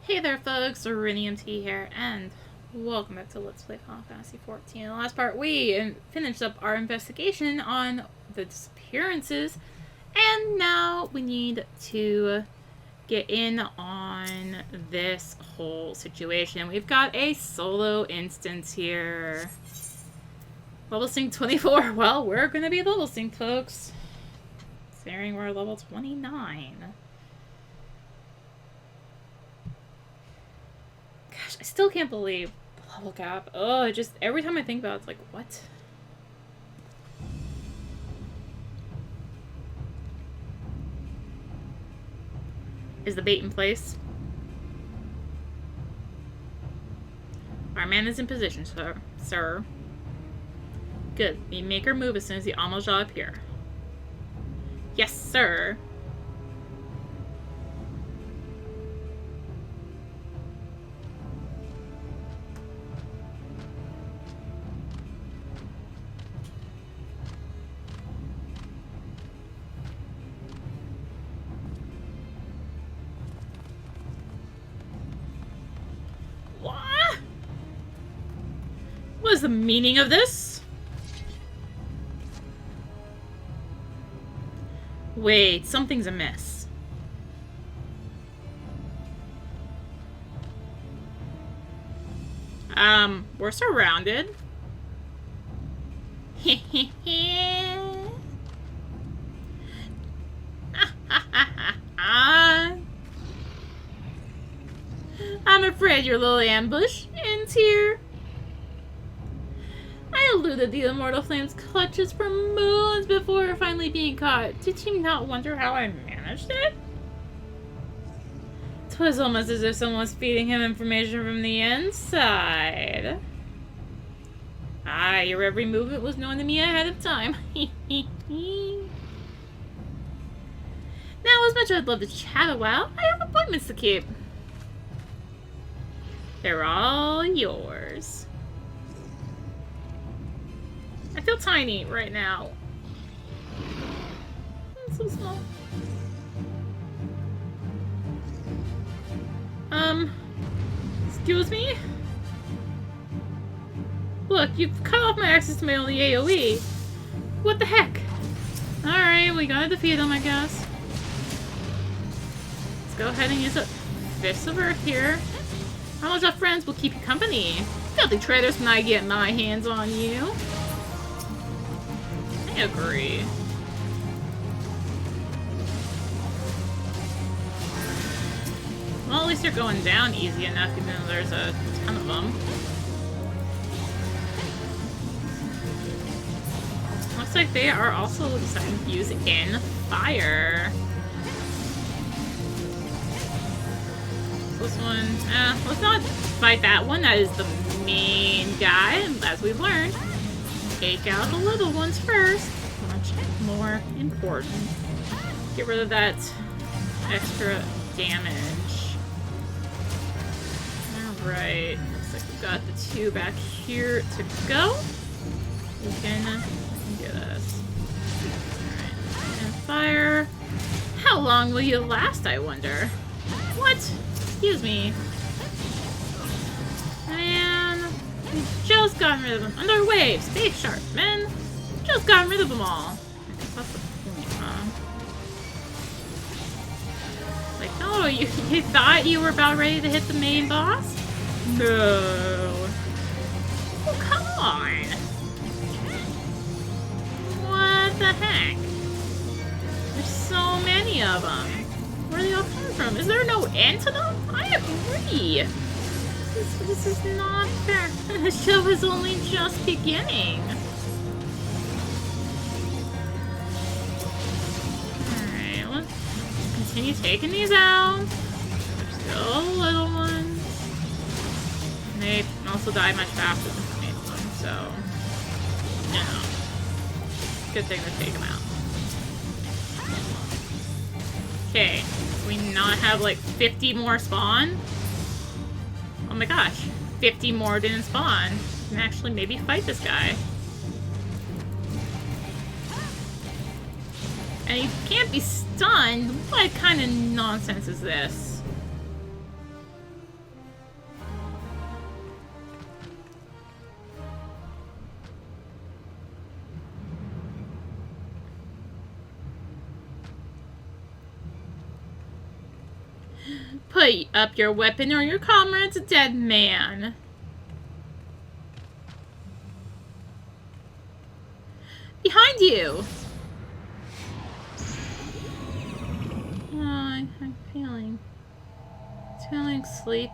Hey there folks, rinimt here, and welcome back to Let's Play Final Fantasy XIV. In the last part, we finished up our investigation on the disappearances, and now we need to get in on this whole situation. We've got a solo instance here. Level sync 24. Well, we're gonna be level synced, folks. Considering we're level 29. I still can't believe the level cap. Oh, just every time I think about it, it's like, what? Is the bait in place? Our man is in position, sir. Good. We make her move as soon as the Amalja appear. Yes, sir. What is the meaning of this? Wait, something's amiss. We're surrounded. I'm afraid your little ambush ends here. I eluded the immortal flame's clutches for moons before finally being caught. Did you not wonder how I managed it? 'Twas almost as if someone was feeding him information from the inside. Ah, your every movement was known to me ahead of time. Now, as much as I'd love to chat a while, I have appointments to keep. They're all yours. I feel tiny right now. I'm so small. Excuse me? Look, you've cut off my access to my only AoE. What the heck? Alright, we gotta defeat him, I guess. Let's go ahead and use a Fist of Earth here. How much our friends will keep you company? Filthy traitors when I get my hands on you. I agree. Well, at least you're going down easy enough, even though there's a ton of them. Looks like they are also deciding to use in fire. This one, let's not fight that one. That is the main guy, as we've learned. Take out the little ones first. Much more important. Get rid of that extra damage. Alright. Looks like we've got the two back here to go. We can do this. Alright. And fire. How long will you last, I wonder? What? Excuse me. Man. We've just gotten rid of them. Under waves! Stay sharp, men! Just gotten rid of them all. I guess that's the point, huh? Like, oh, you thought you were about ready to hit the main boss? No. Oh, come on! What the heck? There's so many of them. Where are they all coming from? Is there no end to them? I agree! This is not fair. The show is only just beginning. Alright, let's continue taking these out. There's still little ones. And they also die much faster than the main one, so, you know. Good thing to take them out. Okay, we not have like 50 more spawn? Oh my gosh, 50 more didn't spawn. We can actually maybe fight this guy. And he can't be stunned? What kind of nonsense is this? Put up your weapon or your comrade's a dead man. Behind you! Oh, I'm feeling sleepy.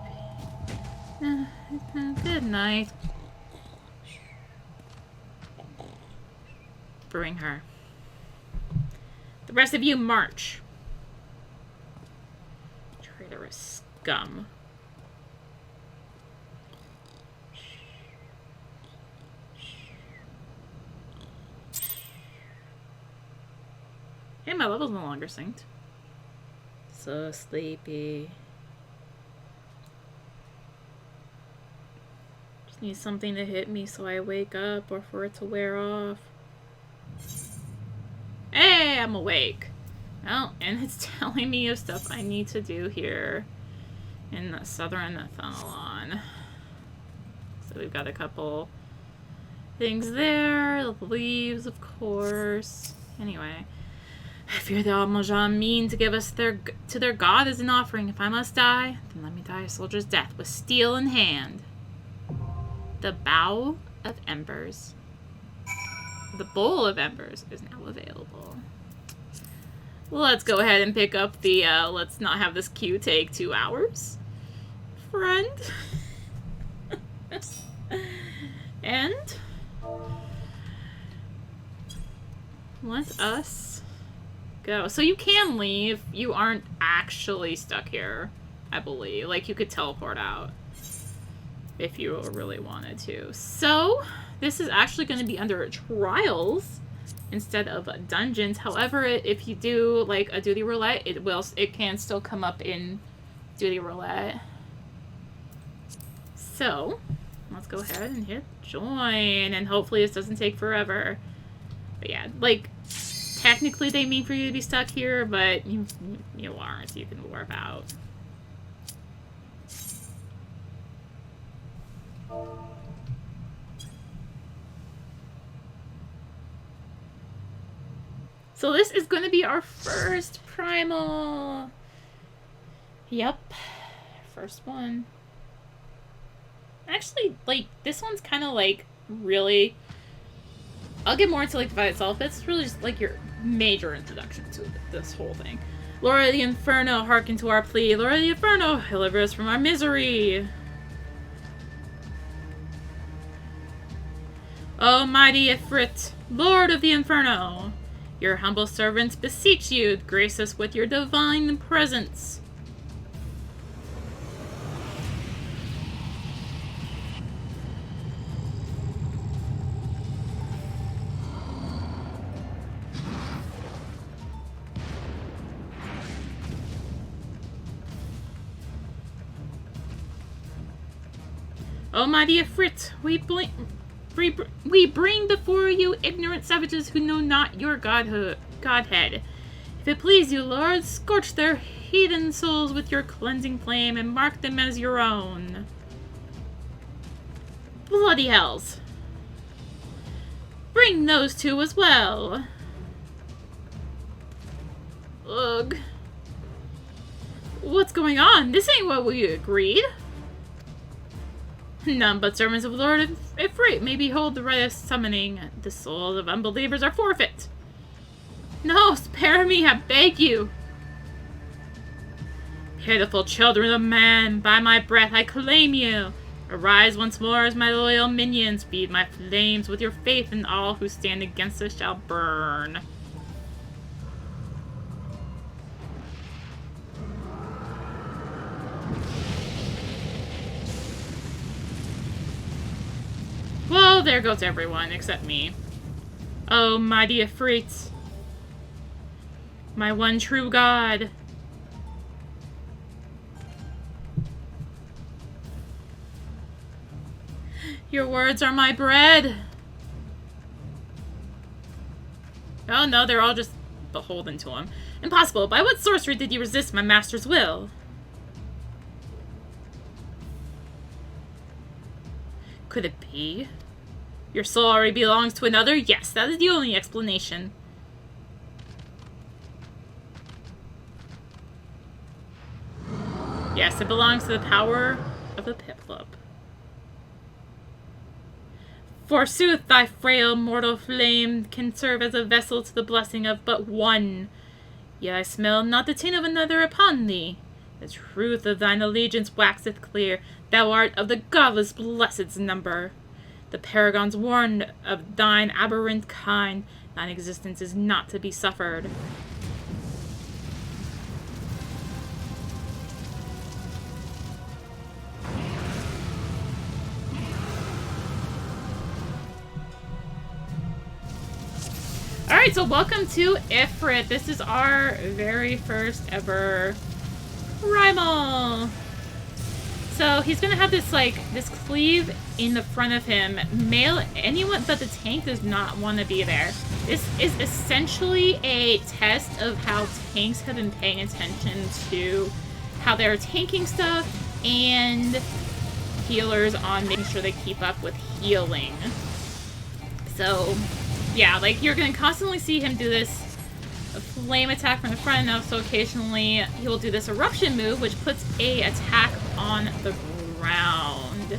Good night. Bring her. The rest of you march. Traitorous scum. Hey, my level's no longer synced. So sleepy. Just need something to hit me so I wake up or for it to wear off. Hey, I'm awake. Oh, and it's telling me of stuff I need to do here in the southern Thalon. So we've got a couple things there. The leaves, of course. Anyway. I fear the Almajan mean to give us to their god as an offering. If I must die, then let me die a soldier's death with steel in hand. The Bowl of Embers. The Bowl of Embers is now available. Let's go ahead and pick up the, let's not have this queue take 2 hours. Friend. And let us go. So you can leave. You aren't actually stuck here, I believe. Like, you could teleport out if you really wanted to. So this is actually going to be under trials instead of dungeons. However, if you do like a duty roulette, it can still come up in duty roulette. So let's go ahead and hit join, and hopefully this doesn't take forever. But yeah, like, technically they mean for you to be stuck here, but you aren't. You can warp out. So this is going to be our first primal. Yep. First one. Actually, like, this one's kind of, like, really... I'll get more into, like, the fight itself. It's really just, like, your major introduction to this whole thing. Lord of the Inferno, hearken to our plea. Lord of the Inferno, deliver us from our misery. O mighty Ifrit, Lord of the Inferno, your humble servants beseech you, grace us with your divine presence. O mighty Ifrit, we bring before you ignorant savages who know not your godhead. If it please you, Lord, scorch their heathen souls with your cleansing flame and mark them as your own. Bloody hells. Bring those two as well. Ugh. What's going on? This ain't what we agreed. None but servants of Lord Ifrit may behold the rite of summoning. The souls of unbelievers are forfeit. No, spare me, I beg you. Pitiful children of man, by my breath I claim you. Arise once more as my loyal minions. Feed my flames with your faith, and all who stand against us shall burn. Well, there goes everyone, except me. Oh, mighty Ifrit. My one true god. Your words are my bread. Oh no, they're all just beholden to him. Impossible. By what sorcery did you resist my master's will? Could it be? Your soul already belongs to another? Yes, that is the only explanation. Yes, it belongs to the power of the Pip Club. Forsooth, thy frail mortal flame can serve as a vessel to the blessing of but one. Yet I smell not the taint of another upon thee. The truth of thine allegiance waxeth clear. Thou art of the godless blessed's number. The paragons warned of thine aberrant kind. Thine existence is not to be suffered. Alright, so welcome to Ifrit. This is our very first ever primal. So he's gonna have this this cleave in the front of him. Anyone but the tank does not want to be there. This is essentially a test of how tanks have been paying attention to how they're tanking stuff and healers on making sure they keep up with healing. So yeah, you're gonna constantly see him do this flame attack from the front, and so occasionally he will do this eruption move, which puts a attack on the ground.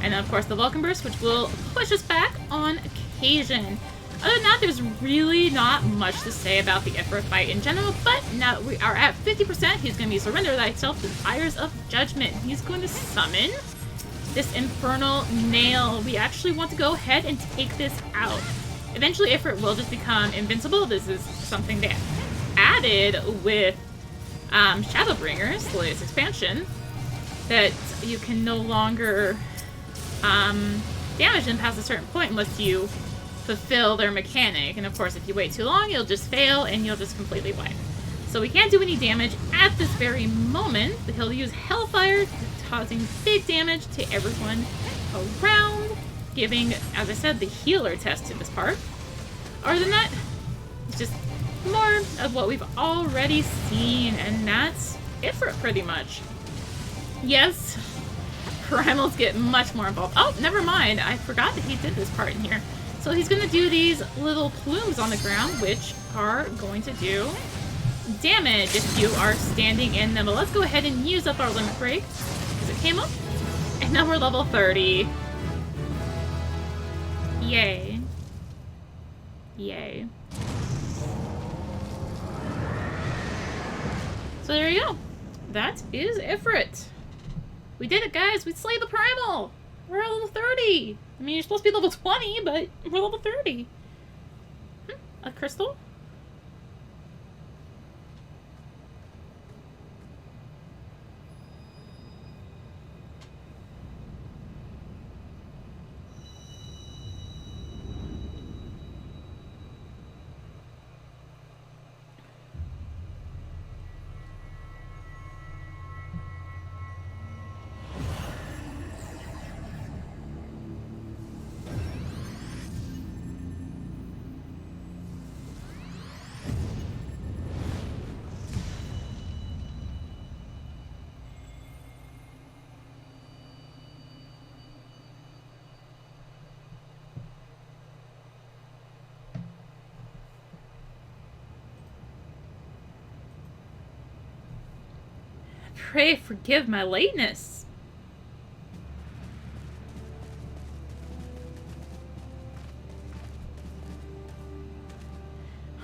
And then, of course, the Vulcan Burst, which will push us back on occasion. Other than that, there's really not much to say about the Ifrit fight in general, but now that we are at 50%, he's going to be Surrender Thyself to the Fires of Judgment. He's going to summon this infernal nail. We actually want to go ahead and take this out. Eventually, Ifrit will just become invincible. This is something they added with Shadowbringers, the latest expansion, that you can no longer damage them past a certain point unless you fulfill their mechanic. And of course, if you wait too long, you'll just fail and you'll just completely wipe. So we can't do any damage at this very moment, but he'll use Hellfire, causing big damage to everyone around, giving, as I said, the healer test to this part. Other than that, it's just more of what we've already seen, and that's Ifrit pretty much. Yes, primals get much more involved. Oh, never mind. I forgot that he did this part in here. So he's going to do these little plumes on the ground, which are going to do damage if you are standing in them. But let's go ahead and use up our limit break, because it came up. And now we're level 30. Yay. Yay. So there you go. That is Ifrit. We did it, guys. We slayed the primal. We're at level 30. I mean, you're supposed to be level 20, but we're level 30. A crystal? Pray forgive my lateness.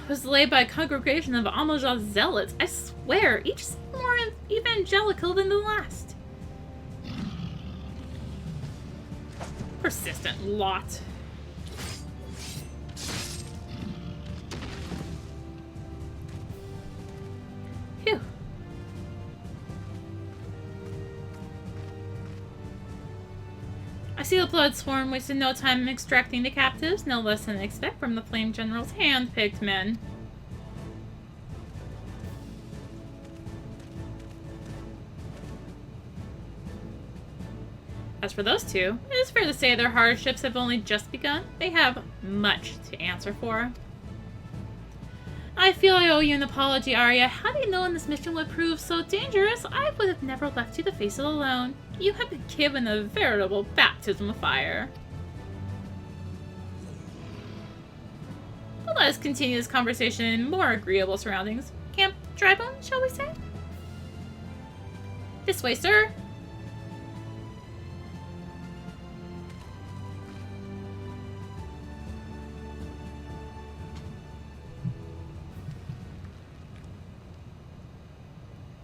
I was delayed by a congregation of Amajah zealots. I swear, each seemed more evangelical than the last. Persistent lot. Phew. I see the blood swarm wasted no time in extracting the captives, no less than I expect from the Flame General's hand-picked men. As for those two, it is fair to say their hardships have only just begun. They have much to answer for. I feel I owe you an apology, Arya. Had I known this mission would prove so dangerous, I would have never left you to face it alone. You have been given a veritable baptism of fire. But let us continue this conversation in more agreeable surroundings. Camp Drybone, shall we say? This way, sir.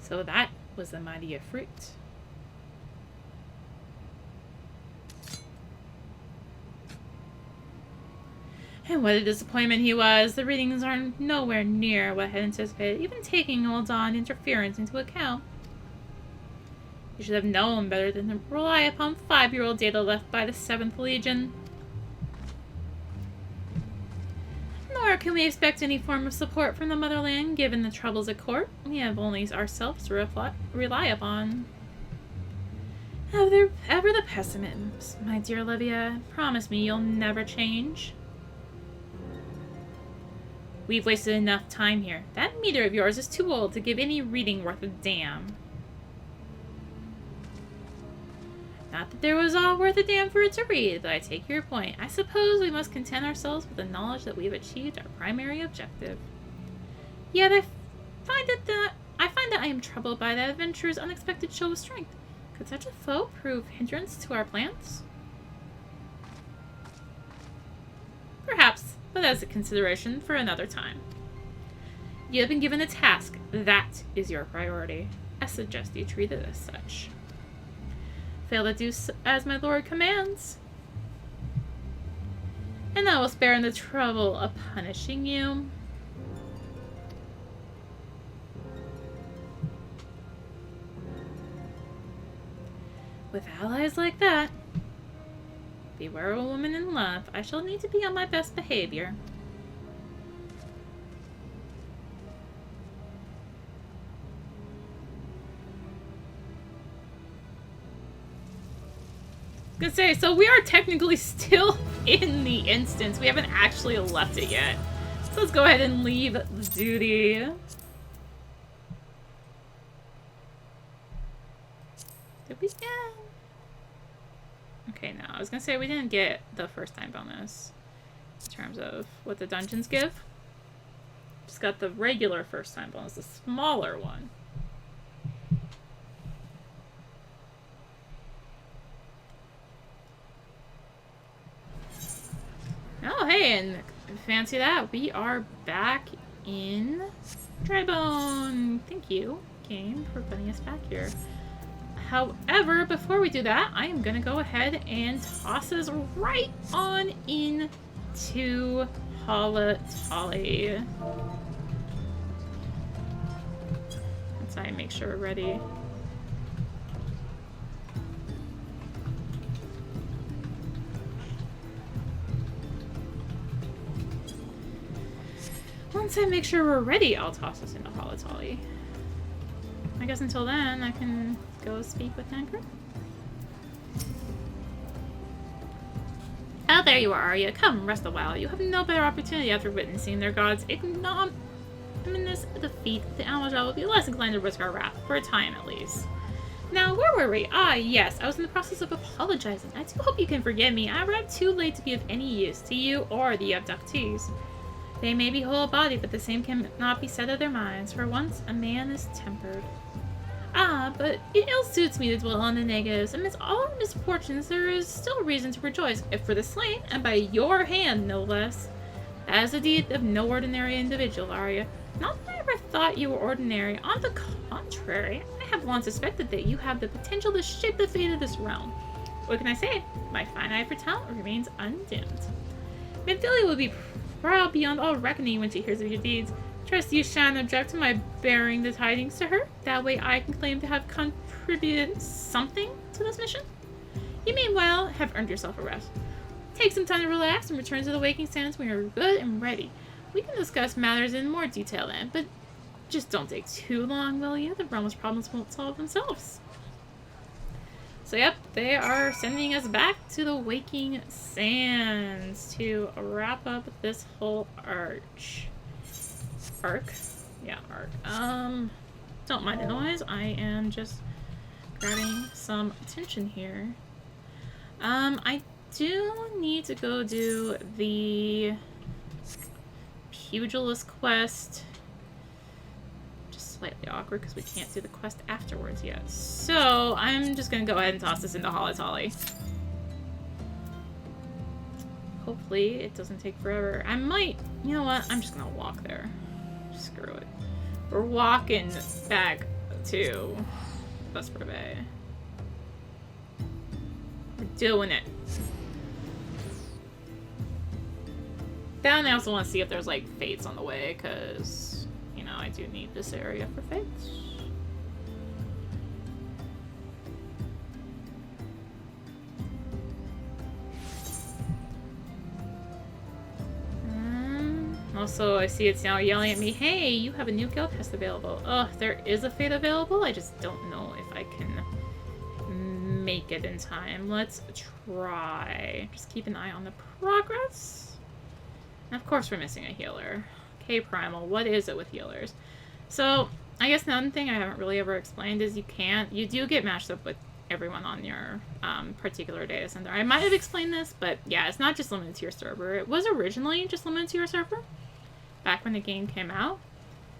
So that was the mighty Ifrit. And what a disappointment he was. The readings are nowhere near what I had anticipated, even taking old Dawn interference into account. You should have known better than to rely upon 5-year-old data left by the 7th Legion. Nor can we expect any form of support from the motherland, given the troubles at court. We have only ourselves to rely upon. Ever the pessimist, my dear Olivia. Promise me you'll never change. We've wasted enough time here. That meter of yours is too old to give any reading worth a damn. Not that there was all worth a damn for it to read, but I take your point. I suppose we must content ourselves with the knowledge that we've achieved our primary objective. Yet I find that I am troubled by the adventurer's unexpected show of strength. Could such a foe prove hindrance to our plans? Perhaps, but as a consideration for another time. You have been given a task. That is your priority. I suggest you treat it as such. Fail to do as my lord commands, and I will spare him the trouble of punishing you. With allies like that, beware a woman in love. I shall need to be on my best behavior. I was gonna say, so we are technically still in the instance. We haven't actually left it yet. So let's go ahead and leave duty. Did we get... Okay, no. I was gonna say we didn't get the first time bonus in terms of what the dungeons give. Just got the regular first time bonus, the smaller one. Oh, hey, and fancy that. We are back in Drybone. Thank you, game, for putting us back here. However, before we do that, I am going to go ahead and toss us right on into Halatali. Let's make sure we're ready. Once I make sure we're ready, I'll toss us into Halatali. I guess until then, I can go speak with Anchor. Oh, there you are you. Come, rest a while. You have no better opportunity after witnessing their gods' ignominious defeat. The Almajal will be less inclined to risk our wrath, for a time at least. Now, where were we? Ah, yes, I was in the process of apologizing. I do hope you can forgive me. I arrived too late to be of any use to you or the abductees. They may be whole-bodied, but the same cannot be said of their minds. For once, a man is tempered. Ah, but it ill suits me to dwell on the negatives. Amidst all our misfortunes, there is still reason to rejoice, if for the slain, and by your hand, no less. That is the deed of no ordinary individual, Arya. Not that I ever thought you were ordinary. On the contrary, I have long suspected that you have the potential to shape the fate of this realm. What can I say? My fine eye for talent remains undimmed. Manthilia will be proud beyond all reckoning when she hears of your deeds. Trust you shan't object to my bearing the tidings to her. That way I can claim to have contributed something to this mission. You meanwhile have earned yourself a rest. Take some time to relax and return to the waking sands when you're good and ready. We can discuss matters in more detail then, but just don't take too long, will you? The realm's problems won't solve themselves. So yep, they are sending us back to the waking sands to wrap up this whole arc. Yeah, arc. Don't mind the noise. I am just grabbing some attention here. I do need to go do the pugilist quest. Just slightly awkward because we can't do the quest afterwards yet. So I'm just gonna go ahead and toss this into Halatali. Hopefully it doesn't take forever. I might, you know what? I'm just gonna walk there. Screw it. We're walking back to Vesper Bay. We're doing it. Then I also want to see if there's like fates on the way, because, you know, I do need this area for fates. Also, I see it's now yelling at me, hey, you have a new guild test available. Ugh, there is a fate available? I just don't know if I can make it in time. Let's try. Just keep an eye on the progress. And of course we're missing a healer. Okay, Primal, what is it with healers? So, I guess another thing I haven't really ever explained is you do get matched up with everyone on your particular data center. I might have explained this, but yeah, it's not just limited to your server. It was originally just limited to your server, back when the game came out.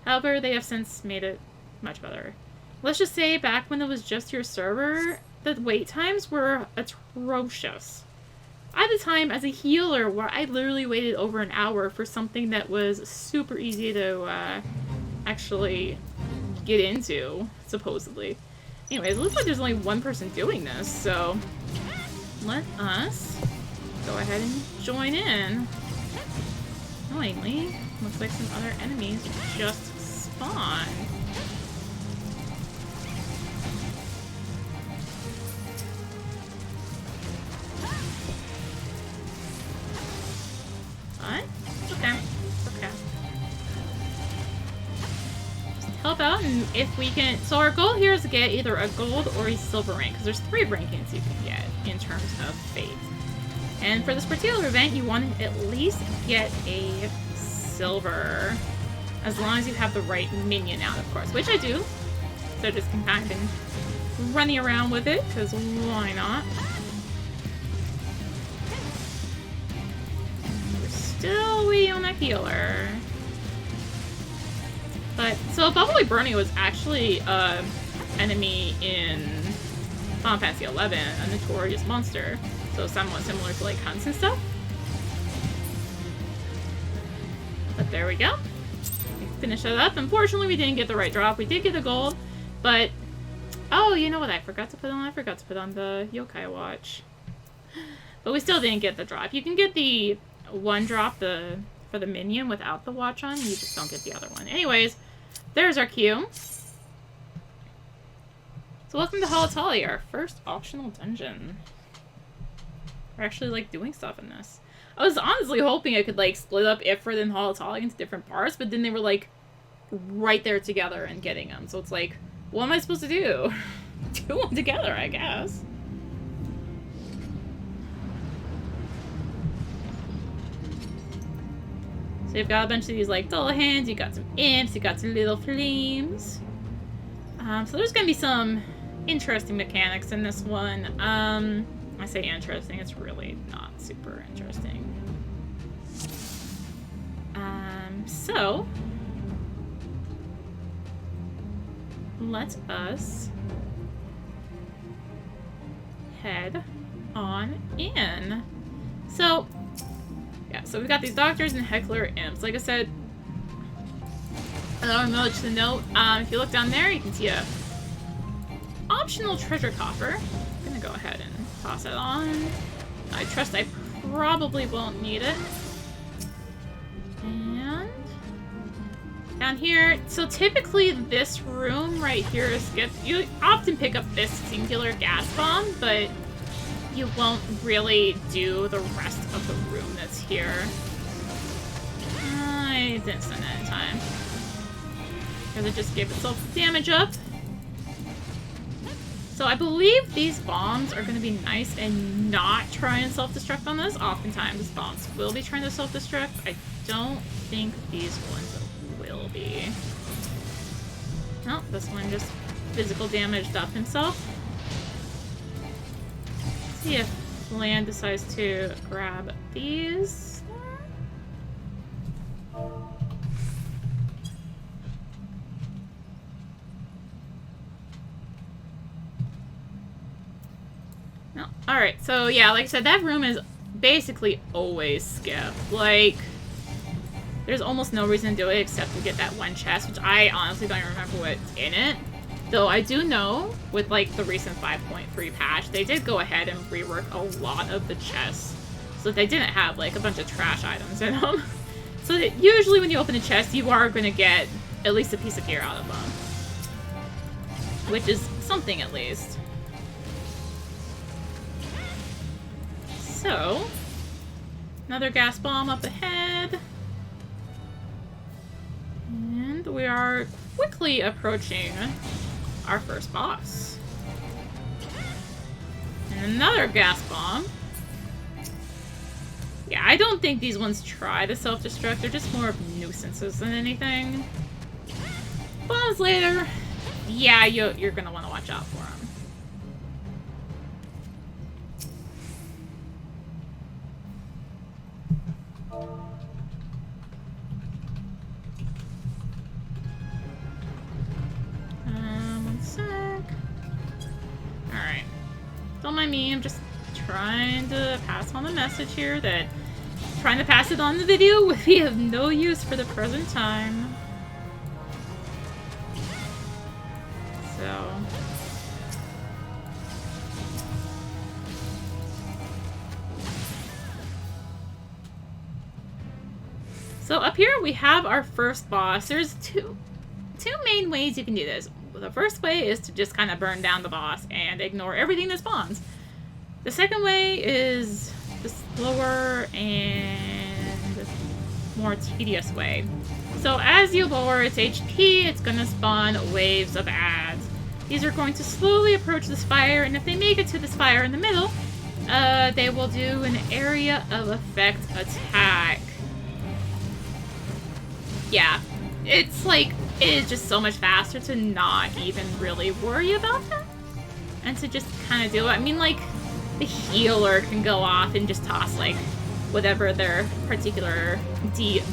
However, they have since made it much better. Let's just say back when it was just your server, the wait times were atrocious. I had a time as a healer where I literally waited over an hour for something that was super easy to actually get into, supposedly. Anyways, it looks like there's only one person doing this, so let us go ahead and join in. Annoyingly, looks like some other enemies just spawned. What? Okay. Okay. Just help out, and if we can... So our goal here is to get either a gold or a silver rank, because there's 3 rankings you can get in terms of fate. And for this particular event, you want to at least get a silver, as long as you have the right minion out, of course, which I do. So just can kind of been running around with it, because why not? We're still waiting on that healer. But, so Bubbly Bernie was actually an enemy in Final Fantasy XI, a notorious monster. So somewhat similar to like hunts and stuff. But there we go. We finished that up. Unfortunately, we didn't get the right drop. We did get the gold, but oh, you know what I forgot to put on? I forgot to put on the yokai watch. But we still didn't get the drop. You can get the one drop for the minion without the watch on. You just don't get the other one. Anyways, there's our queue. So welcome to Halatali, our first optional dungeon. We're actually, like, doing stuff in this. I was honestly hoping I could, like, split up Ifrit and Halatali into different parts, but then they were, like, right there together and getting them. So it's like, what am I supposed to do? Do them together, I guess. So you've got a bunch of these, like, dull hands, you got some imps, you got some little flames. So there's gonna be some interesting mechanics in this one. I say interesting, it's really not super interesting. So let us head on in. So, yeah, so we've got these doctors and heckler imps. Like I said, another note to note, if you look down there, you can see a optional treasure coffer. I'm gonna go ahead and toss it on. I trust I probably won't need it. And down here, so typically this room right here is good. You often pick up this singular gas bomb, but you won't really do the rest of the room that's here. I didn't send that in time, because it just gave itself damage up. So I believe these bombs are going to be nice and not try and self-destruct on this. Oftentimes bombs will be trying to self-destruct. I don't think these ones will be. No, this one just physical damaged up himself. Let's see if Land decides to grab these. No. Alright, so yeah, like I said, that room is basically always skipped. Like, there's almost no reason to do it except to get that one chest, which I honestly don't even remember what's in it. Though I do know, with like the recent 5.3 patch, they did go ahead and rework a lot of the chests. So they didn't have like a bunch of trash items in them. So that usually when you open a chest, you are going to get at least a piece of gear out of them. Which is something at least. So, another gas bomb up ahead. And we are quickly approaching our first boss. And another gas bomb. Yeah, I don't think these ones try to self-destruct. They're just more of nuisances than anything. Bombs later. Yeah, you're gonna want to watch out for them. One sec. Alright. Don't mind me, I'm just trying to pass on the message here that trying to pass it on the video would be of no use for the present time. So up here we have our first boss. There's two main ways you can do this. The first way is to just kind of burn down the boss and ignore everything that spawns. The second way is the slower and more tedious way. So as you lower its HP, it's going to spawn waves of ads. These are going to slowly approach this fire, and if they make it to this fire in the middle, they will do an area of effect attack. Yeah, it's like, it is just so much faster to not even really worry about that. And to just kind of do it. I mean, like, the healer can go off and just toss, like, whatever their particular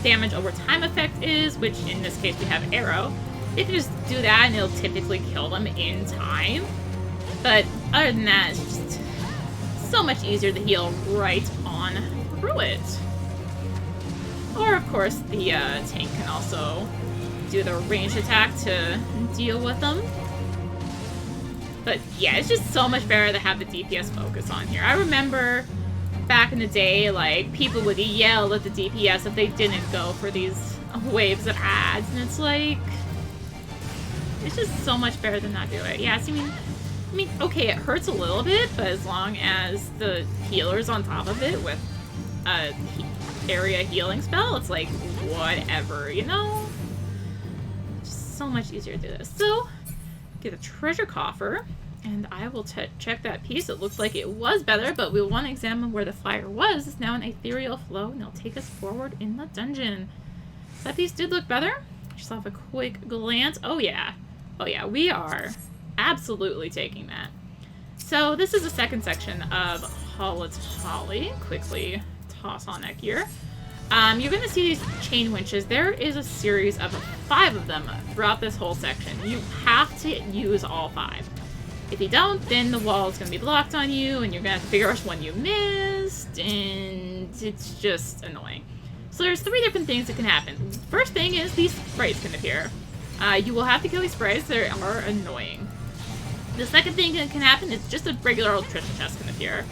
damage over time effect is, which in this case we have arrow. They can just do that and it'll typically kill them in time. But other than that, it's just so much easier to heal right on through it. Or, of course, the tank can also do the ranged attack to deal with them. But yeah, it's just so much better to have the DPS focus on here. I remember back in the day, like, people would yell at the DPS if they didn't go for these waves of ads, and it's like, it's just so much better to not do it. Yeah, so I mean, okay, it hurts a little bit, but as long as the healer's on top of it with a area healing spell, it's like, whatever, you know? Just so much easier to do this. So, get a treasure coffer, and I will check that piece. It looks like it was better, but we want to examine where the fire was. It's now an ethereal flow, and it'll take us forward in the dungeon. That piece did look better. Just off a quick glance. Oh yeah. Oh yeah, we are absolutely taking that. So this is the second section of Halatali. Quickly toss on that gear. You're going to see these chain winches. There is a series of 5 of them throughout this whole section. You have to use all 5. If you don't, then the wall is going to be blocked on you, and you're going to have to figure out which one you missed, and it's just annoying. So there's 3 different things that can happen. First thing is these sprites can appear. You will have to kill these sprites. They are annoying. The second thing that can happen is just a regular old treasure chest can appear.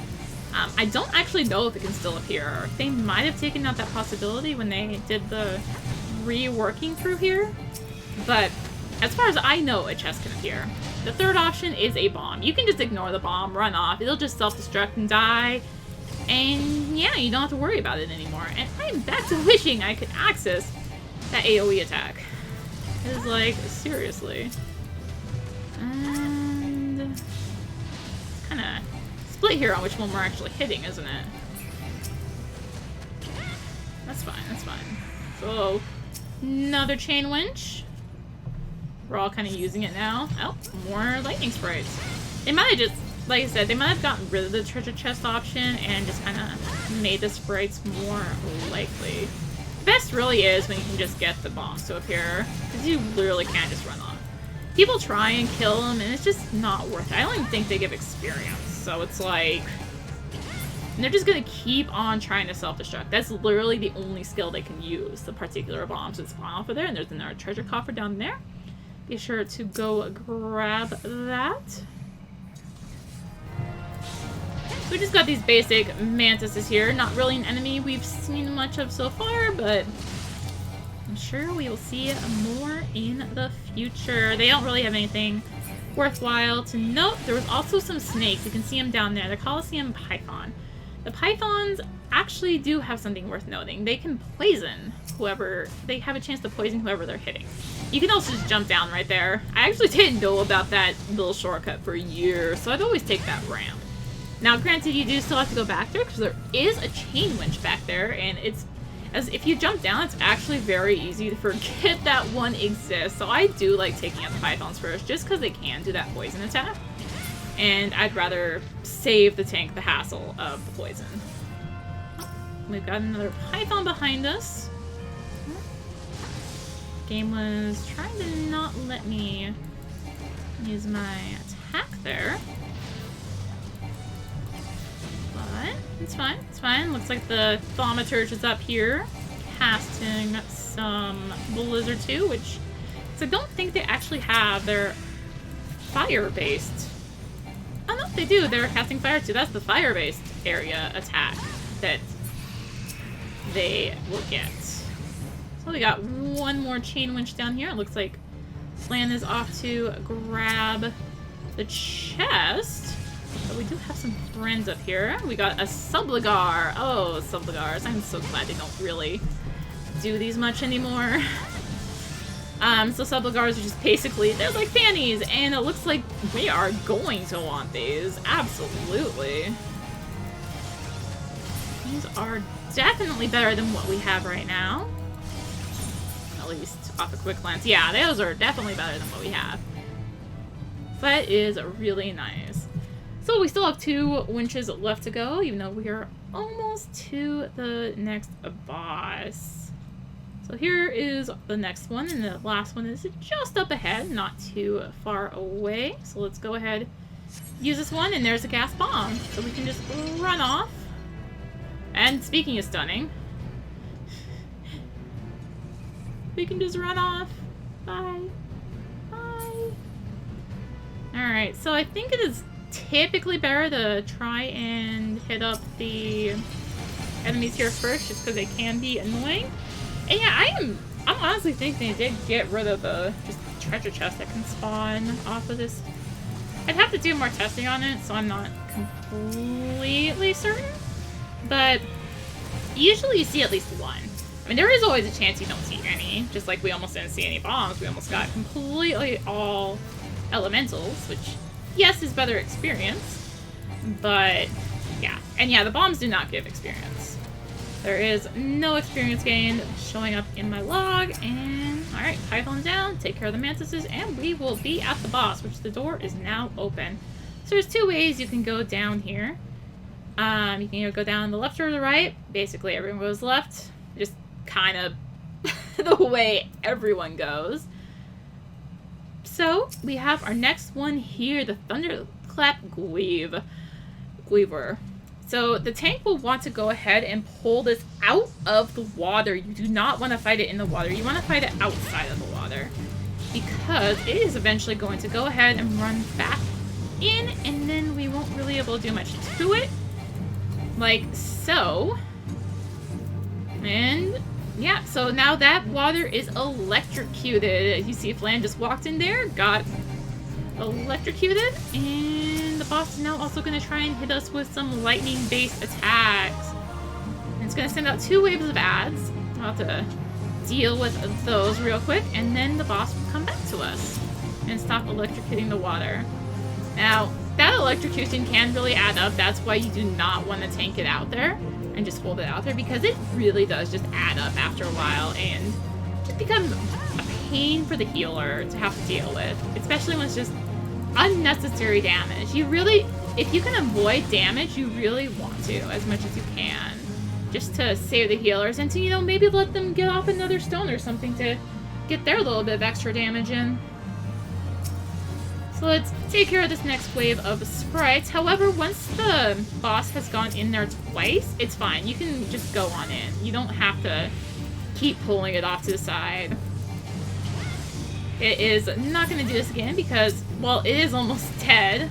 I don't actually know if it can still appear. They might have taken out that possibility when they did the reworking through here. But as far as I know, a chest can appear. The third option is a bomb. You can just ignore the bomb, run off. It'll just self-destruct and die. And yeah, you don't have to worry about it anymore. And I'm back to wishing I could access that AoE attack. It's like, seriously. And kind of split here on which one we're actually hitting, isn't it? That's fine, that's fine. So, another chain winch. We're all kind of using it now. Oh, more lightning sprites. They might have just, like I said, they might have gotten rid of the treasure chest option and just kind of made the sprites more likely. Best really is when you can just get the bombs to appear, because you literally can't just run off. People try and kill them, and it's just not worth it. I don't even think they give experience. So it's like... And they're just gonna keep on trying to self-destruct. That's literally the only skill they can use, the particular bombs that spawn off of there. And there's another treasure coffer down there. Be sure to go grab that. So we just got these basic mantises here. Not really an enemy we've seen much of so far, but I'm sure we will see more in the future. They don't really have anything worthwhile to note. There was also some snakes. You can see them down there. The Colosseum Python. The pythons actually do have something worth noting. They can poison whoever, they have a chance to poison whoever they're hitting. You can also just jump down right there. I actually didn't know about that little shortcut for years, so I'd always take that ramp. Now, granted, you do still have to go back there because there is a chain winch back there, and it's, as if you jump down, it's actually very easy to forget that one exists. So I do like taking out the pythons first, just because they can do that poison attack. And I'd rather save the tank the hassle of the poison. Oh, we've got another python behind us. Game was trying to not let me use my attack there. But it's fine, it's fine. Looks like the Thaumaturge is up here casting some Blizzard 2, which I don't think they actually have. They're fire-based. Oh no, they do. They're casting fire too. That's the fire-based area attack that they will get. So we got one more chain winch down here. It looks like Slan is off to grab the chest. But we do have some friends up here. We got a Subligar. Oh, Subligars. I'm so glad they don't really do these much anymore. So Subligars are just basically, they're like fannies, and it looks like we are going to want these. Absolutely. These are definitely better than what we have right now. At least off a quick glance. Yeah, those are definitely better than what we have. That is really nice. So we still have 2 winches left to go, even though we are almost to the next boss. So here is the next one, and the last one is just up ahead, not too far away. So let's go ahead, use this one, and there's a gas bomb. So we can just run off. And speaking of stunning, we can just run off. Bye. Bye. Alright, so I think it is typically better to try and hit up the enemies here first, just because they can be annoying. And yeah, I'm honestly thinking they did get rid of the just treasure chest that can spawn off of this. I'd have to do more testing on it, so I'm not completely certain. But usually you see at least one. I mean, there is always a chance you don't see any. Just like we almost didn't see any bombs. We almost got completely all elementals, which, yes, is better experience. But, yeah. And yeah, the bombs do not give experience. There is no experience gained showing up in my log. And, alright, Python's down. Take care of the mantises. And we will be at the boss, which the door is now open. So there's 2 ways you can go down here. You can either go down the left or the right. Basically, everyone goes left. Just kind of the way everyone goes. So, we have our next one here, the Thunderclap Guiver. So, the tank will want to go ahead and pull this out of the water. You do not want to fight it in the water. You want to fight it outside of the water. Because it is eventually going to go ahead and run back in, and then we won't really be able to do much to it. Like so. And yeah, so now that water is electrocuted. You see Flan just walked in there, got electrocuted, and the boss is now also going to try and hit us with some lightning-based attacks. And it's going to send out 2 waves of ads. I'll have to deal with those real quick, and then the boss will come back to us and stop electrocuting the water. Now, that electrocution can really add up. That's why you do not want to tank it out there and just hold it out there, because it really does just add up after a while, and it becomes a pain for the healer to have to deal with, especially when it's just unnecessary damage. You really, if you can avoid damage, you really want to, as much as you can, just to save the healers and to, you know, maybe let them get off another stone or something to get their little bit of extra damage in. So let's take care of this next wave of sprites. However, once the boss has gone in there twice, it's fine. You can just go on in. You don't have to keep pulling it off to the side. It is not going to do this again because, well, it is almost dead.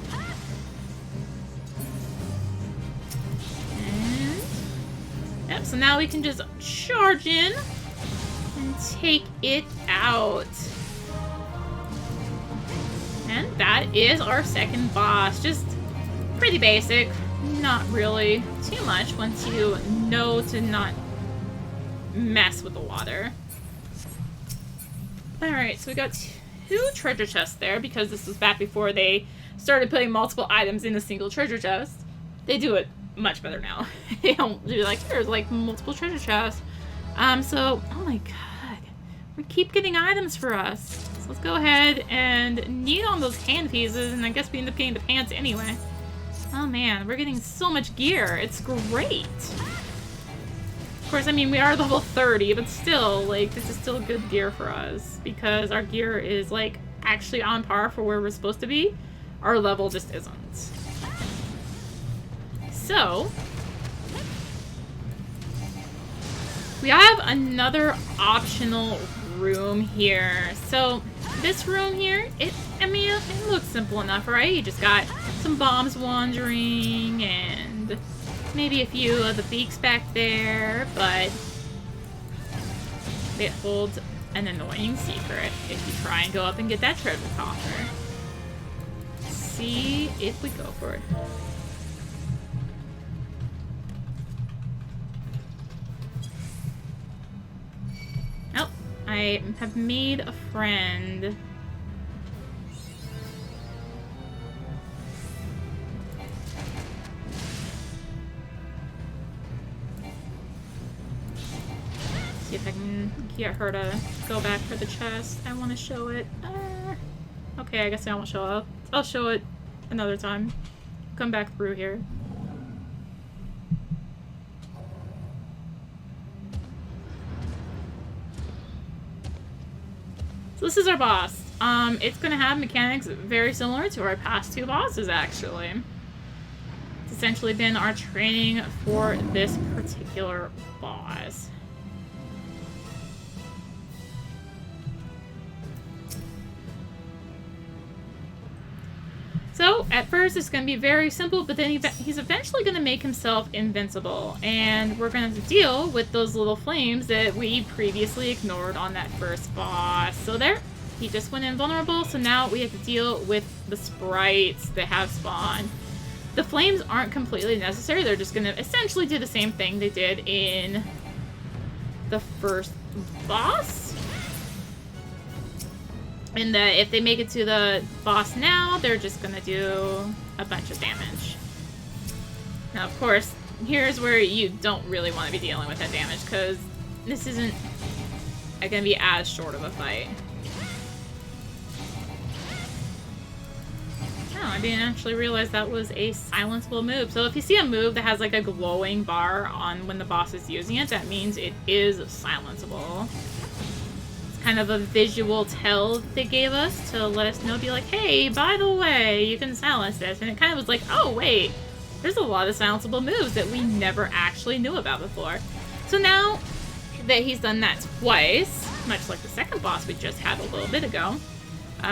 And, yep, so now we can just charge in and take it out. And that is our second boss. Just pretty basic. Not really too much once you know to not mess with the water. Alright, so we got 2 treasure chests there because this was back before they started putting multiple items in a single treasure chest. They do it much better now. They don't do like, there's like multiple treasure chests. So, oh my god. We keep getting items for us. So let's go ahead and knead on those hand pieces, and I guess we end up getting the pants anyway. Oh man, we're getting so much gear. It's great. Of course, I mean, we are level 30, but still, like, this is still good gear for us because our gear is, like, actually on par for where we're supposed to be. Our level just isn't. So, we have another optional room here. So, this room here, it looks simple enough, right? You just got some bombs wandering and maybe a few of the beaks back there, but it holds an annoying secret if you try and go up and get that treasure coffer. Let's see if we go for it. Oh, I have made a friend. See if I can get her to go back for the chest. I want to show it. Okay, I guess I won't show it. I'll show it another time. Come back through here. So this is our boss. It's gonna have mechanics very similar to our past 2 bosses, actually. It's essentially been our training for this particular boss. So, at first it's going to be very simple, but then he's eventually going to make himself invincible. And we're going to have to deal with those little flames that we previously ignored on that first boss. So there, he just went invulnerable, so now we have to deal with the sprites that have spawned. The flames aren't completely necessary, they're just going to essentially do the same thing they did in the first boss. And that if they make it to the boss now, they're just gonna do a bunch of damage. Now, of course, here's where you don't really want to be dealing with that damage, because this isn't gonna be as short of a fight. Oh, I didn't actually realize that was a silenceable move. So if you see a move that has like a glowing bar on when the boss is using it, that means it is silenceable. Kind of a visual tell they gave us to let us know, be like, hey, by the way, you can silence this. And it kind of was like, oh, wait, there's a lot of silenceable moves that we never actually knew about before. So now that he's done that twice, much like the second boss we just had a little bit ago,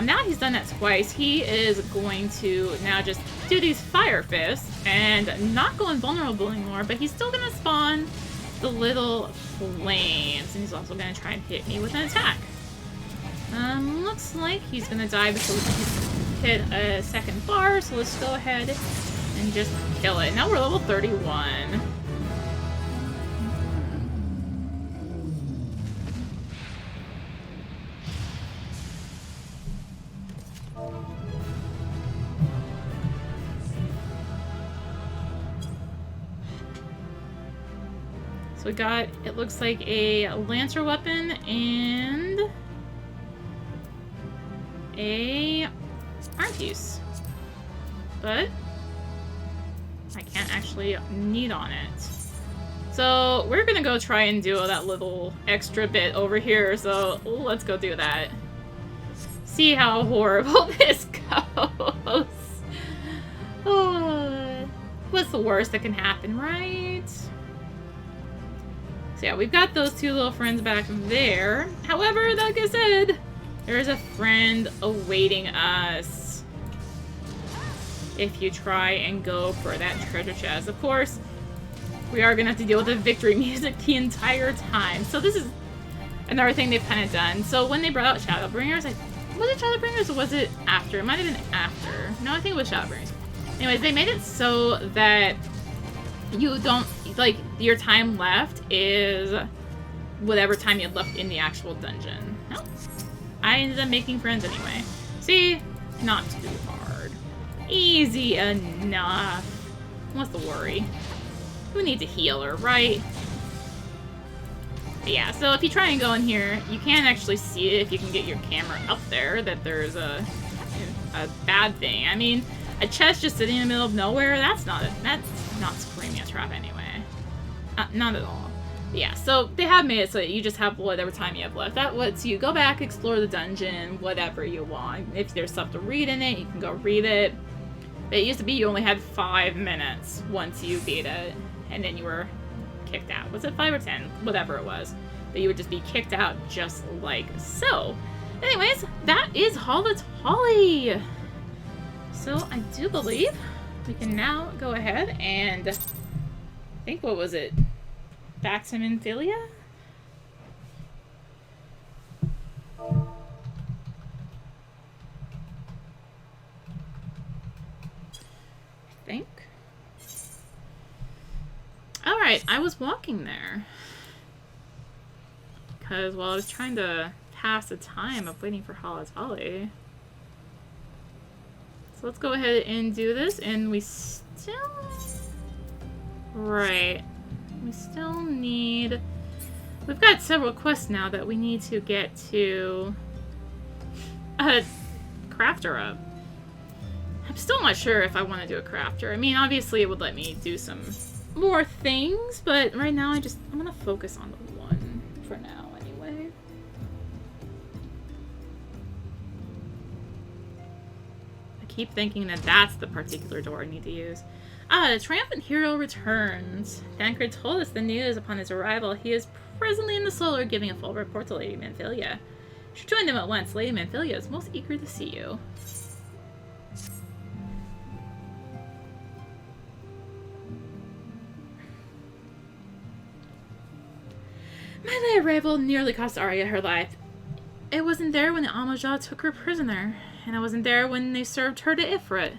now he's done that twice, he is going to now just do these fire fists and not go invulnerable anymore, but he's still going to spawn the little flames, and he's also going to try and hit me with an attack. Looks like he's going to die before we can hit a second bar, so let's go ahead and just kill it. Now we're level 31. So we got, it looks like a Lancer weapon and a arm piece. But I can't actually knead on it. So we're gonna go try and do that little extra bit over here, so let's go do that. see how horrible this goes. Oh, what's the worst that can happen, right? So yeah, we've got those two little friends back there. However, like I said, there is a friend awaiting us if you try and go for that treasure chest. Of course, we are going to have to deal with the victory music the entire time. So this is another thing they've kind of done. So when they brought out Shadowbringers, was it Shadowbringers or was it after? It might have been after. No, I think it was Shadowbringers. Anyways, they made it so that you don't, like, your time left is whatever time you left in the actual dungeon. Nope. I ended up making friends anyway. See? Not too hard. Easy enough. What's the worry? Who needs a healer, right? But yeah, so if you try and go in here, you can actually see it if you can get your camera up there, that there's a bad thing. I mean, a chest just sitting in the middle of nowhere, that's not screaming a trap anyway. Not at all. But yeah, so they have made it so that you just have whatever time you have left. That lets you go back, explore the dungeon, whatever you want. If there's stuff to read in it, you can go read it. But it used to be you only had 5 minutes once you beat it, and then you were kicked out. Was it 5 or 10? Whatever it was. But you would just be kicked out just like so. Anyways, that is Halatali. So I do believe we can now go ahead and, I think, what was it? Back to Minfilia? I think. Alright, I was walking there. Because, well, I was trying to pass the time of waiting for Halatali. So let's go ahead and do this, and we still... Right. We still need... We've got several quests now that we need to get to... crafter up. I'm still not sure if I want to do a crafter. I mean, obviously it would let me do some more things, but right now I'm gonna focus on the one for now anyway. I keep thinking that that's the particular door I need to use. The triumphant hero returns. Tancred told us the news upon his arrival. He is presently in the solar giving a full report to Lady Minfilia. You should join them at once. Lady Minfilia is most eager to see you. My late arrival nearly cost Arya her life. It wasn't there when the Almajah took her prisoner, and I wasn't there when they served her to Ifrit.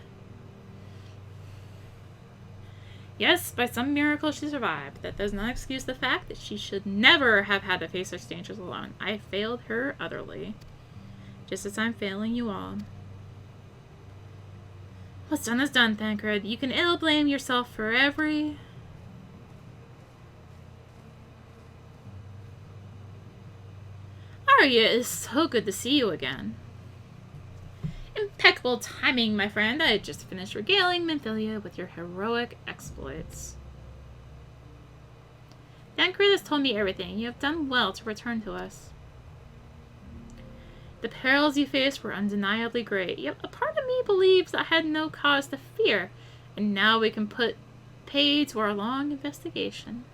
Yes, by some miracle she survived. That does not excuse the fact that she should never have had to face such dangers alone. I failed her utterly. Just as I'm failing you all. What's done is done, Tancred. You can ill blame yourself for every... Arya, it is so good to see you again. Impeccable timing, my friend. I had just finished regaling Minfilia with your heroic exploits. Tancred has told me everything. You have done well to return to us. The perils you faced were undeniably great, yet a part of me believes I had no cause to fear, and now we can put pay to our long investigation.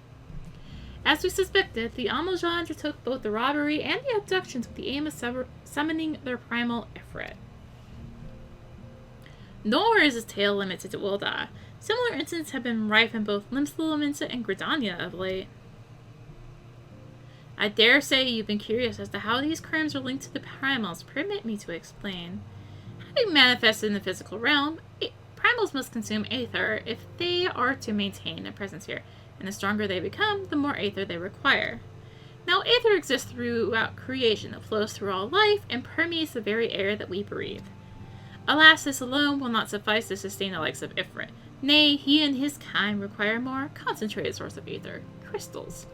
As we suspected, the Almajah undertook both the robbery and the abductions with the aim of summoning their primal Ifrit. Nor is his tale limited to Wilda. Similar incidents have been rife in both Limsa and Gridania of late. I dare say you've been curious as to how these crimes are linked to the primals. Permit me to explain. Having manifested in the physical realm, primals must consume aether if they are to maintain their presence here, and the stronger they become, the more aether they require. Now, aether exists throughout creation. It flows through all life and permeates the very air that we breathe. Alas, this alone will not suffice to sustain the likes of Ifrit. Nay, he and his kind require a more concentrated source of aether, crystals.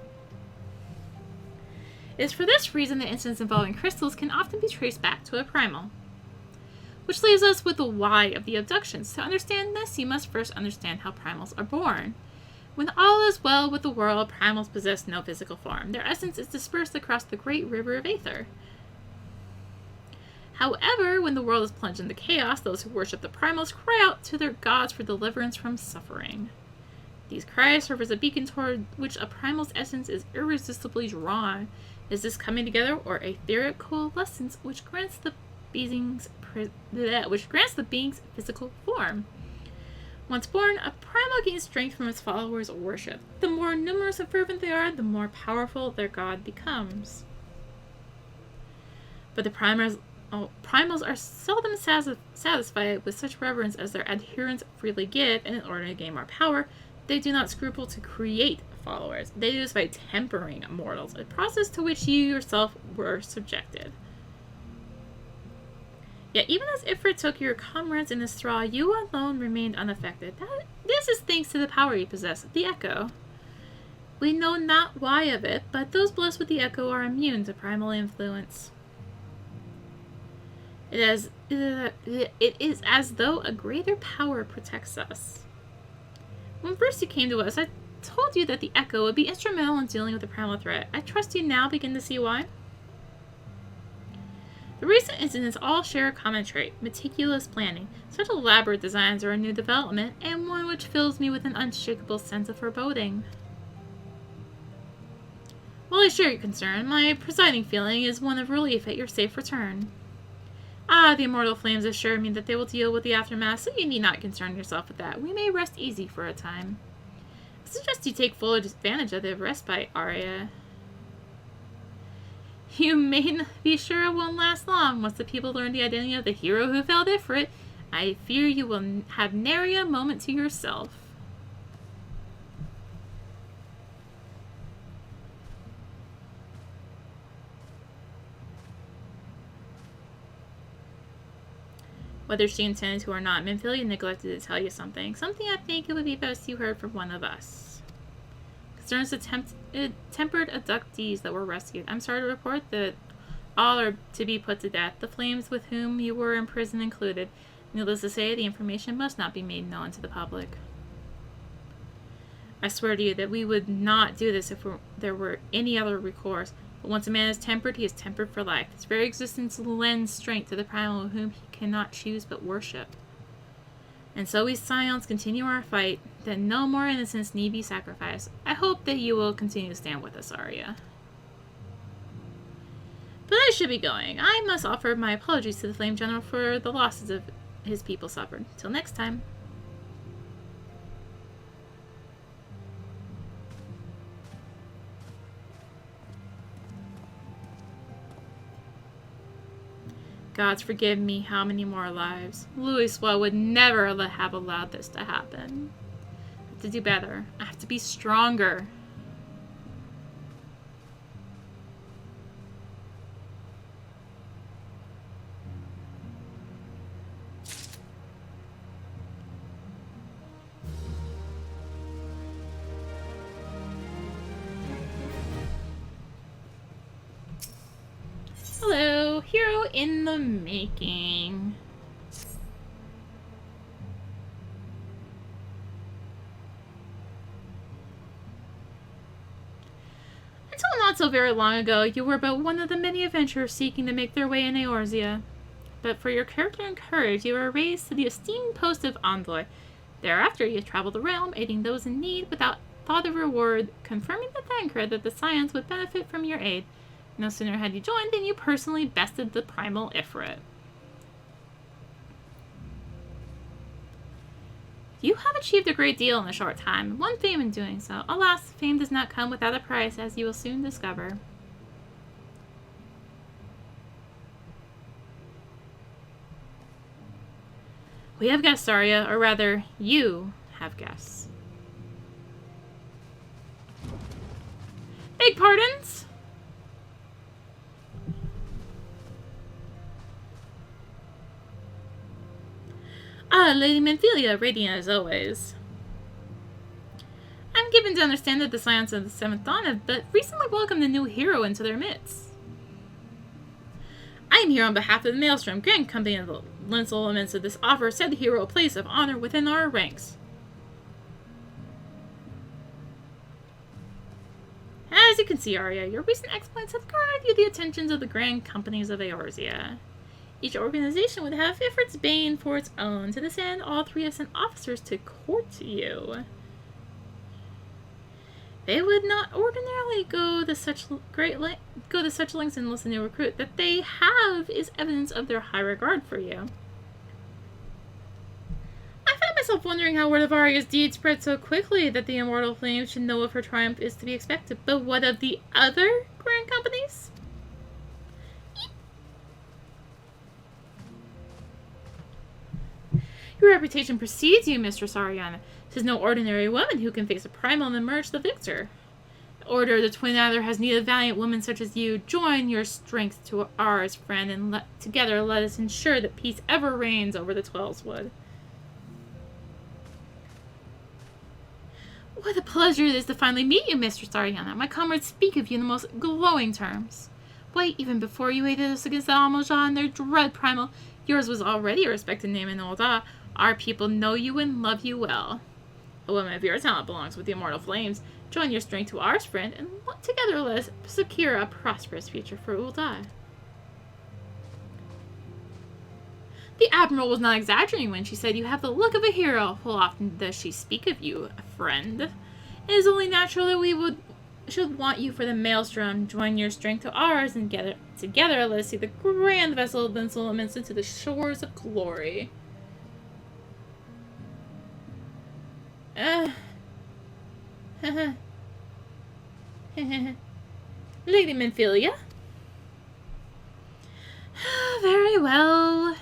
It is for this reason that incidents involving crystals can often be traced back to a primal. Which leaves us with the why of the abductions. To understand this, you must first understand how primals are born. When all is well with the world, primals possess no physical form. Their essence is dispersed across the great river of aether. However, when the world is plunged into chaos, those who worship the primals cry out to their gods for deliverance from suffering. These cries serve as a beacon toward which a primal's essence is irresistibly drawn. Is this coming together or etheric coalescence which grants the being's physical form? Once born, a primal gains strength from its followers' worship. The more numerous and fervent they are, the more powerful their god becomes. But the primals are seldom satisfied with such reverence as their adherents freely give, and in order to gain more power, they do not scruple to create followers. They do this by tempering mortals, a process to which you yourself were subjected. Yet even as Ifrit took your comrades in his thrall, you alone remained unaffected. This is thanks to the power you possess, the Echo. We know not why of it, but those blessed with the Echo are immune to primal influence. It is as though a greater power protects us. When first you came to us, I told you that the Echo would be instrumental in dealing with the primal threat. I trust you now begin to see why. The recent incidents all share a common trait: meticulous planning. Such elaborate designs are a new development, and one which fills me with an unshakable sense of foreboding. While I share your concern, my presiding feeling is one of relief at your safe return. The immortal flames assure me that they will deal with the aftermath, so you need not concern yourself with that. We may rest easy for a time. I suggest you take full advantage of the respite, Arya. You may be sure it won't last long. Once the people learn the identity of the hero who felled Ifrit, I fear you will have nary a moment to yourself. Whether she intended to or not, Minfilia neglected to tell you something. Something I think it would be best you heard from one of us. Concerns the tempered abductees that were rescued. I'm sorry to report that all are to be put to death, the flames with whom you were in prison included. Needless to say, the information must not be made known to the public. I swear to you that we would not do this if there were any other recourse. But once a man is tempered, he is tempered for life. His very existence lends strength to the primal whom he cannot choose but worship. And so we Scions continue our fight, that no more innocents need be sacrificed. I hope that you will continue to stand with us, Arya. But I should be going. I must offer my apologies to the Flame General for the losses of his people suffered. Till next time. Gods forgive me, how many more lives? Louiswa would never have allowed this to happen. I have to do better. I have to be stronger. Hello, hero in the making. Until not so very long ago, you were but one of the many adventurers seeking to make their way in Eorzea. But for your character and courage, you were raised to the esteemed post of envoy. Thereafter, you traveled the realm, aiding those in need without thought of reward, confirming the Thancred that the Scions would benefit from your aid. No sooner had you joined than you personally bested the primal Ifrit. You have achieved a great deal in a short time, and won fame in doing so. Alas, fame does not come without a price, as you will soon discover. We have guests, Arya, or rather, you have guests. Beg pardons? Lady Minfilia, radiant as always. I'm given to understand that the Scions of the Seventh Dawn have but recently welcomed a new hero into their midst. I am here on behalf of the Maelstrom Grand Company of the Lensel elements of this offer said the hero a place of honor within our ranks. As you can see, Arya, your recent exploits have garnered you the attentions of the Grand Companies of Eorzea. Each organization would have Ifrit's bane for its own. To this end, all three have sent officers to court you. They would not ordinarily go to such lengths and listen to a recruit. That they have is evidence of their high regard for you. I find myself wondering how word of Arya's deed spread so quickly that the immortal flame should know of her triumph is to be expected. But what of the other grand companies? Your reputation precedes you, Mistress Ariana. 'Tis no ordinary woman who can face a primal and emerge the victor. The Order of the Twin Adder has need of valiant women such as you. Join your strength to ours, friend, and together let us ensure that peace ever reigns over the Twelveswood. What a pleasure it is to finally meet you, Mistress Ariana. My comrades speak of you in the most glowing terms. Why, even before you aided us against the Almoja and their dread primal, yours was already a respected name in Ul'dah. Our people know you and love you well. A woman of your talent belongs with the immortal flames. Join your strength to ours, friend, and together let us secure a prosperous future for Ul'dah. The Admiral was not exaggerating when she said you have the look of a hero. How often does she speak of you, a friend? It is only natural that we should want you for the maelstrom. Join your strength to ours, and together let us see the grand vessel of the elements into the shores of glory. Lady Minfilia? Very well.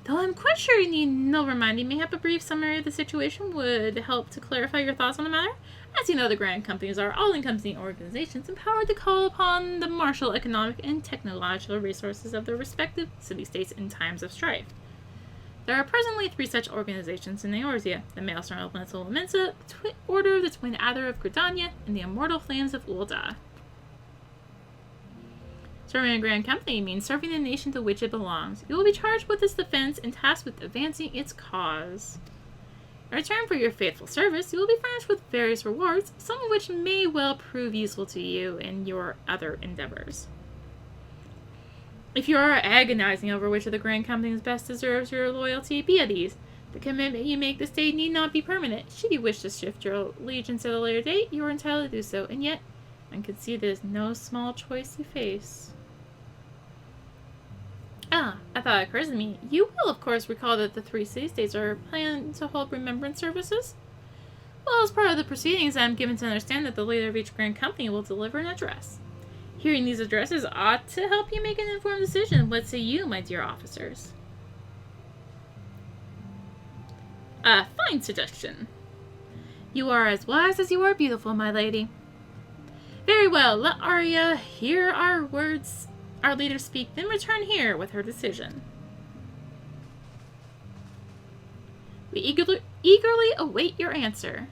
Though I'm quite sure you need no reminding, mayhap a brief summary of the situation would help to clarify your thoughts on the matter. As you know, the grand companies are all-encompassing organizations empowered to call upon the martial, economic, and technological resources of their respective city-states in times of strife. There are presently 3 such organizations in Eorzea: the Maelstrom of Lentil Mensa, the Order of the Twin Adder of Gridania, and the Immortal Flames of Ul'dah. Serving a grand company means serving the nation to which it belongs. You will be charged with its defense and tasked with advancing its cause. In return for your faithful service, you will be furnished with various rewards, some of which may well prove useful to you in your other endeavors. If you are agonizing over which of the grand companies best deserves your loyalty, be at ease. The commitment you make this day need not be permanent. Should you wish to shift your allegiance at a later date, you are entitled to do so, and yet, one can see there's no small choice you face. I thought it occurs to me. You will, of course, recall that the 3 city-states are planning to hold remembrance services. Well, as part of the proceedings, I am given to understand that the leader of each grand company will deliver an address. Hearing these addresses ought to help you make an informed decision. What say you, my dear officers? A fine suggestion. You are as wise as you are beautiful, my lady. Very well, let Arya hear our words, our leader speak, then return here with her decision. We eagerly await your answer.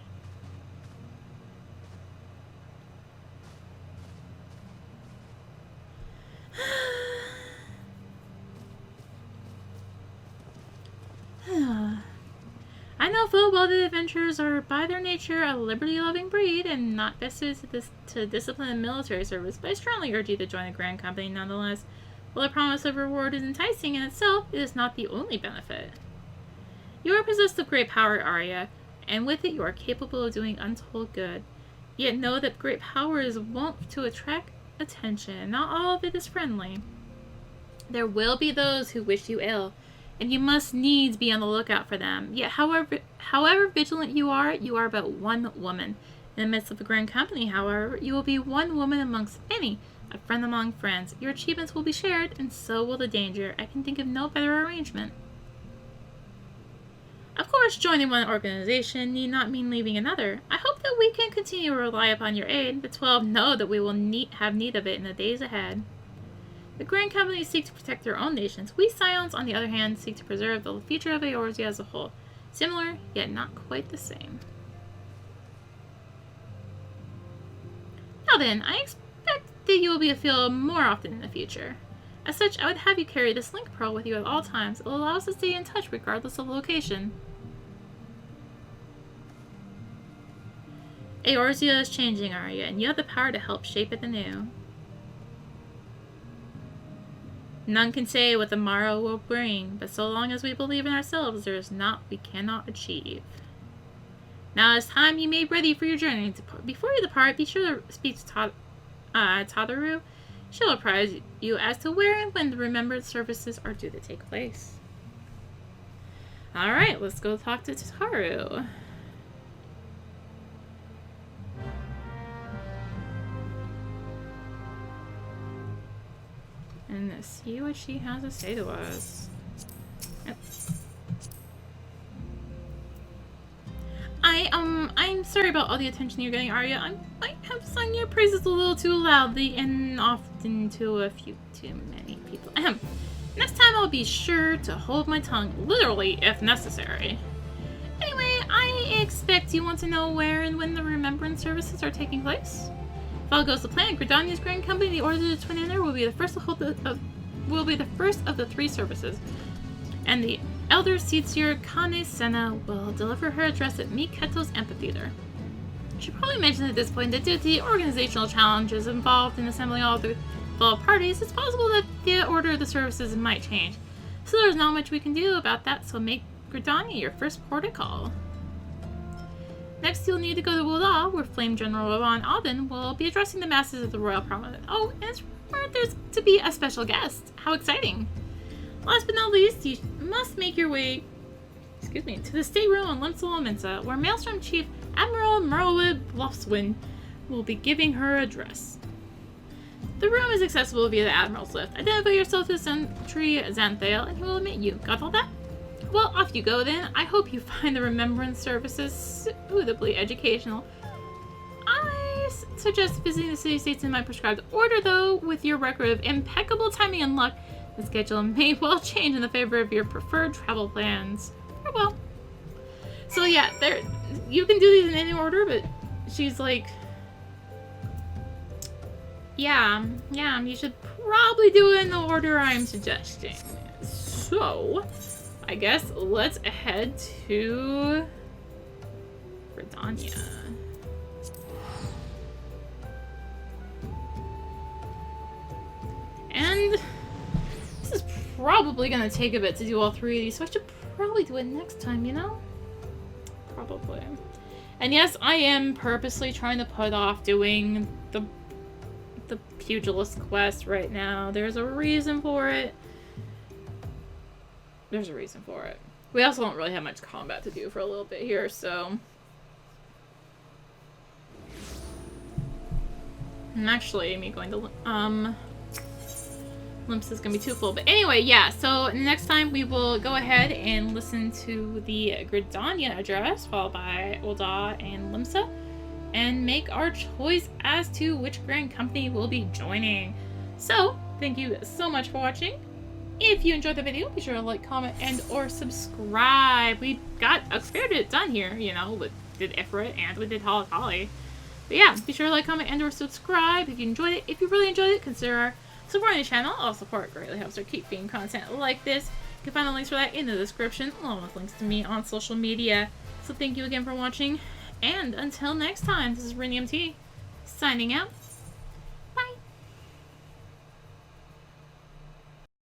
I know full well that adventurers are by their nature a liberty-loving breed and not best suited to discipline and military service, but I strongly urge you to join the Grand Company nonetheless. While the promise of reward is enticing in itself, it is not the only benefit. You are possessed of great power, Arya, and with it you are capable of doing untold good. Yet know that great power is wont to attract attention, and not all of it is friendly. There will be those who wish you ill, and you must needs be on the lookout for them. Yet, however vigilant you are but one woman. In the midst of the grand company, however, you will be one woman amongst many, a friend among friends. Your achievements will be shared, and so will the danger. I can think of no better arrangement. Of course, joining one organization need not mean leaving another. I hope that we can continue to rely upon your aid. The 12 know that we will have need of it in the days ahead. The Grand Companies seek to protect their own nations. We Scions, on the other hand, seek to preserve the future of Eorzea as a whole. Similar, yet not quite the same. Now then, I expect that you will be afield more often in the future. As such, I would have you carry this link pearl with you at all times. It will allow us to stay in touch regardless of location. Eorzea is changing, Arya, and you have the power to help shape it anew. None can say what the morrow will bring, but so long as we believe in ourselves, there is naught we cannot achieve. Now it's time you made ready for your journey. Before you depart, be sure to speak to Tadaru. She'll apprise you as to where and when the remembered services are due to take place. Alright, let's go talk to Tadaru. And see what she has to say to us. Yep. I'm sorry about all the attention you're getting, Arya. I might have sung your praises a little too loudly and often to a few too many people. Next time I'll be sure to hold my tongue, literally, if necessary. Anyway, I expect you want to know where and when the remembrance services are taking place? If all goes to plan, Gridania's Grand Company, the Order of the Twin Inner, will be the first of the three services, and the Elder Seatsier Kane Senna will deliver her address at Miketo's amphitheater. I should probably mention at this point that due to the organizational challenges involved in assembling all the involved parties, it's possible that the order of the services might change. So there's not much we can do about that, so make Gridania your first port of call. Next, you'll need to go to Wada, where Flame General Ron Auden will be addressing the masses of the Royal Parliament. Oh, and it's rumored there's to be a special guest. How exciting! Last but not least, you must make your way, to the stateroom on Limsel Mensa, where Maelstrom Chief Admiral Merlwood Bluffswin will be giving her address. The room is accessible via the Admiral's lift. Identify yourself as Sentry Xanthale, and he will admit you. Got all that? Well, off you go then. I hope you find the remembrance services suitably educational. I suggest visiting the city-states in my prescribed order, though. With your record of impeccable timing and luck, the schedule may well change in the favor of your preferred travel plans. Farewell. So yeah, you can do these in any order, but she's like, yeah, you should probably do it in the order I'm suggesting. So, I guess let's head to Gridania. And this is probably going to take a bit to do all three of these, so I should probably do it next time, you know? Probably. And yes, I am purposely trying to put off doing the pugilist quest right now. There's a reason for it. We also don't really have much combat to do for a little bit here, so... And actually, me going to... Limps is going to be too full. But anyway, yeah, so next time we will go ahead and listen to the Gridania address, followed by Ul'dah and Limsa, and make our choice as to which Grand Company we'll be joining. So, thank you so much for watching. If you enjoyed the video, be sure to like, comment, and or subscribe. We got a fair bit done here, you know, we did Ifrit and we did Halatali. But yeah, be sure to like, comment, and or subscribe if you enjoyed it. If you really enjoyed it, consider supporting the channel. All support greatly helps her keep being content like this. You can find the links for that in the description, along with links to me on social media. So thank you again for watching, and until next time, this is rinimt, signing out.